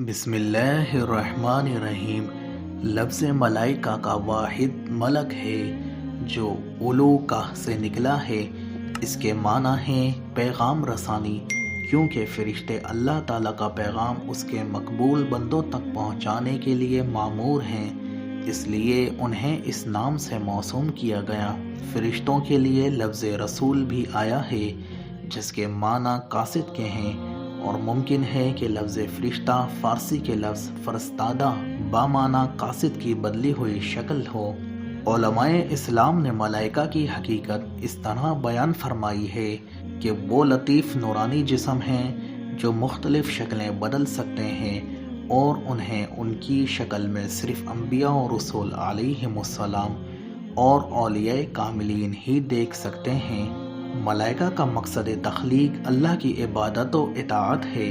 بسم اللہ الرحمن الرحیم۔ لفظ ملائکہ کا واحد ملک ہے جو اولو کاہ سے نکلا ہے۔ اس کے معنی ہیں پیغام رسانی، کیونکہ فرشتے اللہ تعالیٰ کا پیغام اس کے مقبول بندوں تک پہنچانے کے لیے مامور ہیں، اس لیے انہیں اس نام سے موسوم کیا گیا۔ فرشتوں کے لیے لفظ رسول بھی آیا ہے جس کے معنی قاصد کے ہیں، اور ممکن ہے کہ لفظ فرشتہ فارسی کے لفظ فرستادہ بامعنی قاصد کی بدلی ہوئی شکل ہو۔ علماء اسلام نے ملائکہ کی حقیقت اس طرح بیان فرمائی ہے کہ وہ لطیف نورانی جسم ہیں جو مختلف شکلیں بدل سکتے ہیں، اور انہیں ان کی شکل میں صرف انبیاء و رسول علیہم السلام اور اولیاء کاملین ہی دیکھ سکتے ہیں۔ ملائکہ کا مقصد تخلیق اللہ کی عبادت و اطاعت ہے۔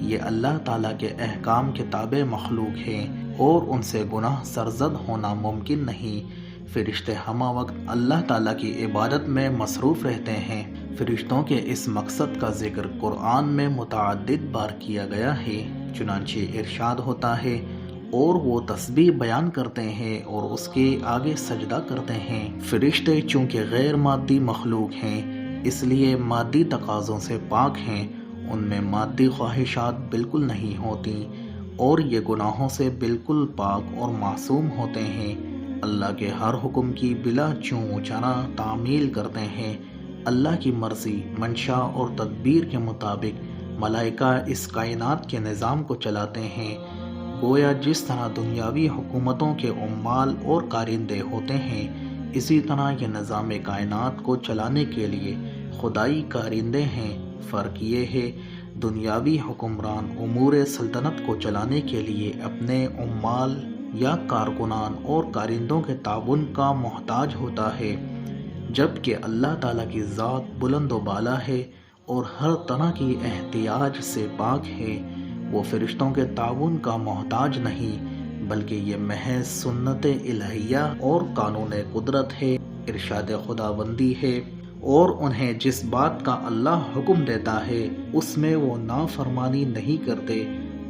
یہ اللہ تعالیٰ کے احکام کے تابع مخلوق ہیں اور ان سے گناہ سرزد ہونا ممکن نہیں۔ فرشتے ہمہ وقت اللہ تعالیٰ کی عبادت میں مصروف رہتے ہیں۔ فرشتوں کے اس مقصد کا ذکر قرآن میں متعدد بار کیا گیا ہے، چنانچہ ارشاد ہوتا ہے، اور وہ تسبیح بیان کرتے ہیں اور اس کے آگے سجدہ کرتے ہیں۔ فرشتے چونکہ غیر مادی مخلوق ہیں، اس لیے مادی تقاضوں سے پاک ہیں، ان میں مادی خواہشات بالکل نہیں ہوتی، اور یہ گناہوں سے بالکل پاک اور معصوم ہوتے ہیں۔ اللہ کے ہر حکم کی بلا چوں چرا تعمیل کرتے ہیں۔ اللہ کی مرضی، منشا اور تدبیر کے مطابق ملائکہ اس کائنات کے نظام کو چلاتے ہیں۔ گویا جس طرح دنیاوی حکومتوں کے عمال اور کارندے ہوتے ہیں، اسی طرح یہ نظام کائنات کو چلانے کے لیے خدائی کارندے ہیں۔ فرق یہ ہے، دنیاوی حکمران امور سلطنت کو چلانے کے لیے اپنے عمال یا کارکنان اور کارندوں کے تعاون کا محتاج ہوتا ہے، جبکہ اللہ تعالیٰ کی ذات بلند و بالا ہے اور ہر طرح کی احتیاج سے پاک ہے۔ وہ فرشتوں کے تعاون کا محتاج نہیں، بلکہ یہ محض سنت الہیہ اور قانون قدرت ہے، ارشاد خداوندی ہے، اور انہیں جس بات کا اللہ حکم دیتا ہے اس میں وہ نافرمانی نہیں کرتے،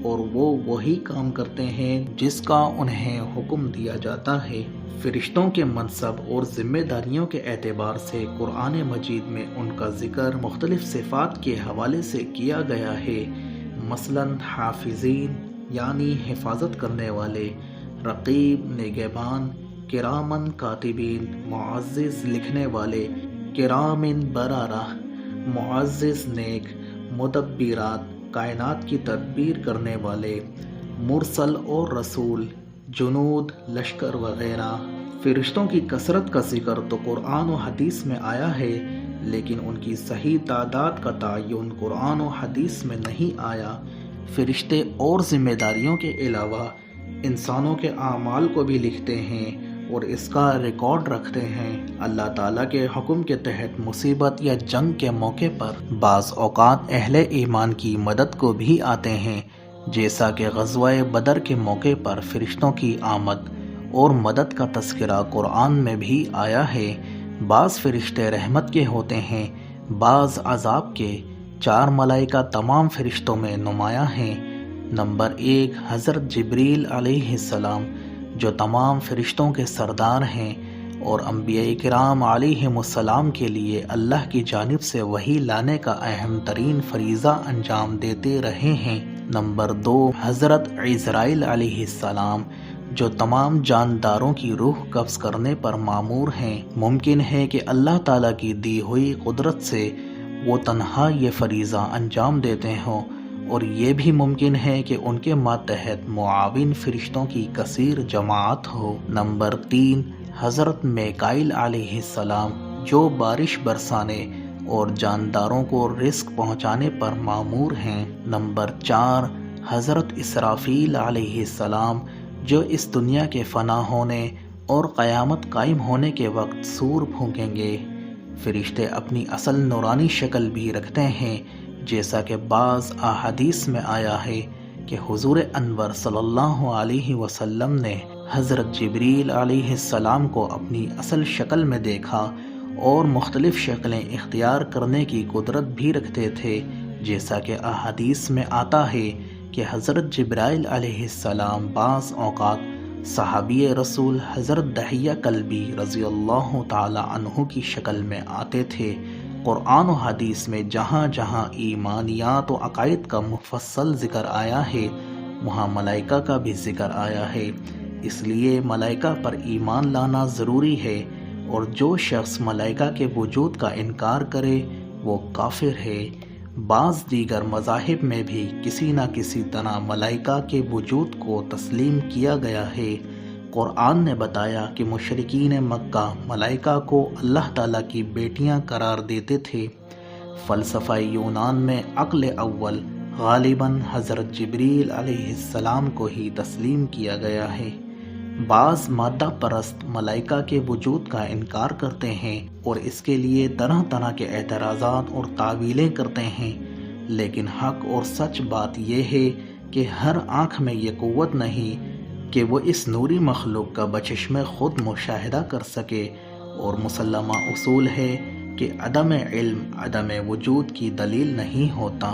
اور وہ وہی کام کرتے ہیں جس کا انہیں حکم دیا جاتا ہے۔ فرشتوں کے منصب اور ذمہ داریوں کے اعتبار سے قرآن مجید میں ان کا ذکر مختلف صفات کے حوالے سے کیا گیا ہے، مثلاً حافظین یعنی حفاظت کرنے والے، رقیب نگہبان، کرامن کاتبین معزز لکھنے والے، کرامن بررہ معزز نیک، مدبرات کائنات کی تدبیر کرنے والے، مرسل اور رسول، جنود لشکر وغیرہ۔ فرشتوں کی کثرت کا ذکر تو قرآن و حدیث میں آیا ہے، لیکن ان کی صحیح تعداد کا تعین قرآن و حدیث میں نہیں آیا۔ فرشتے اور ذمہ داریوں کے علاوہ انسانوں کے اعمال کو بھی لکھتے ہیں اور اس کا ریکارڈ رکھتے ہیں۔ اللہ تعالیٰ کے حکم کے تحت مصیبت یا جنگ کے موقع پر بعض اوقات اہل ایمان کی مدد کو بھی آتے ہیں، جیسا کہ غزوہ بدر کے موقع پر فرشتوں کی آمد اور مدد کا تذکرہ قرآن میں بھی آیا ہے۔ بعض فرشتے رحمت کے ہوتے ہیں، بعض عذاب کے۔ 4 ملائکہ تمام فرشتوں میں نمایاں ہیں۔ نمبر 1، حضرت جبریل علیہ السلام، جو تمام فرشتوں کے سردار ہیں اور انبیاء کرام علیہم السلام کے لیے اللہ کی جانب سے وحی لانے کا اہم ترین فریضہ انجام دیتے رہے ہیں۔ نمبر 2، حضرت عزرائیل علیہ السلام، جو تمام جانداروں کی روح قبض کرنے پر مامور ہیں۔ ممکن ہے کہ اللہ تعالیٰ کی دی ہوئی قدرت سے وہ تنہا یہ فریضہ انجام دیتے ہوں، اور یہ بھی ممکن ہے کہ ان کے ماتحت معاون فرشتوں کی کثیر جماعت ہو۔ نمبر 3، حضرت میکائیل علیہ السلام، جو بارش برسانے اور جانداروں کو رزق پہنچانے پر مامور ہیں۔ نمبر 4، حضرت اسرافیل علیہ السلام، جو اس دنیا کے فنا ہونے اور قیامت قائم ہونے کے وقت سور پھونکیں گے۔ فرشتے اپنی اصل نورانی شکل بھی رکھتے ہیں، جیسا کہ بعض احادیث میں آیا ہے کہ حضور انور صلی اللہ علیہ وسلم نے حضرت جبریل علیہ السلام کو اپنی اصل شکل میں دیکھا اور مختلف شکلیں اختیار کرنے کی قدرت بھی رکھتے تھے، جیسا کہ احادیث میں آتا ہے کہ حضرت جبرائیل علیہ السلام بعض اوقات صحابی رسول حضرت دحیہ کلبی رضی اللہ تعالی عنہ کی شکل میں آتے تھے۔ قرآن و حدیث میں جہاں جہاں ایمانیات و عقائد کا مفصل ذکر آیا ہے وہاں ملائکہ کا بھی ذکر آیا ہے، اس لیے ملائکہ پر ایمان لانا ضروری ہے، اور جو شخص ملائکہ کے وجود کا انکار کرے وہ کافر ہے۔ بعض دیگر مذاہب میں بھی کسی نہ کسی طرح ملائکہ کے وجود کو تسلیم کیا گیا ہے۔ قرآن نے بتایا کہ مشرکین مکہ ملائکہ کو اللہ تعالیٰ کی بیٹیاں قرار دیتے تھے۔ فلسفہ یونان میں عقل اول غالباً حضرت جبریل علیہ السلام کو ہی تسلیم کیا گیا ہے۔ بعض مادہ پرست ملائکہ کے وجود کا انکار کرتے ہیں اور اس کے لیے طرح طرح کے اعتراضات اور تعویلیں کرتے ہیں، لیکن حق اور سچ بات یہ ہے کہ ہر آنکھ میں یہ قوت نہیں کہ وہ اس نوری مخلوق کا بچشمہ خود مشاہدہ کر سکے، اور مسلمہ اصول ہے کہ عدم علم عدم وجود کی دلیل نہیں ہوتا۔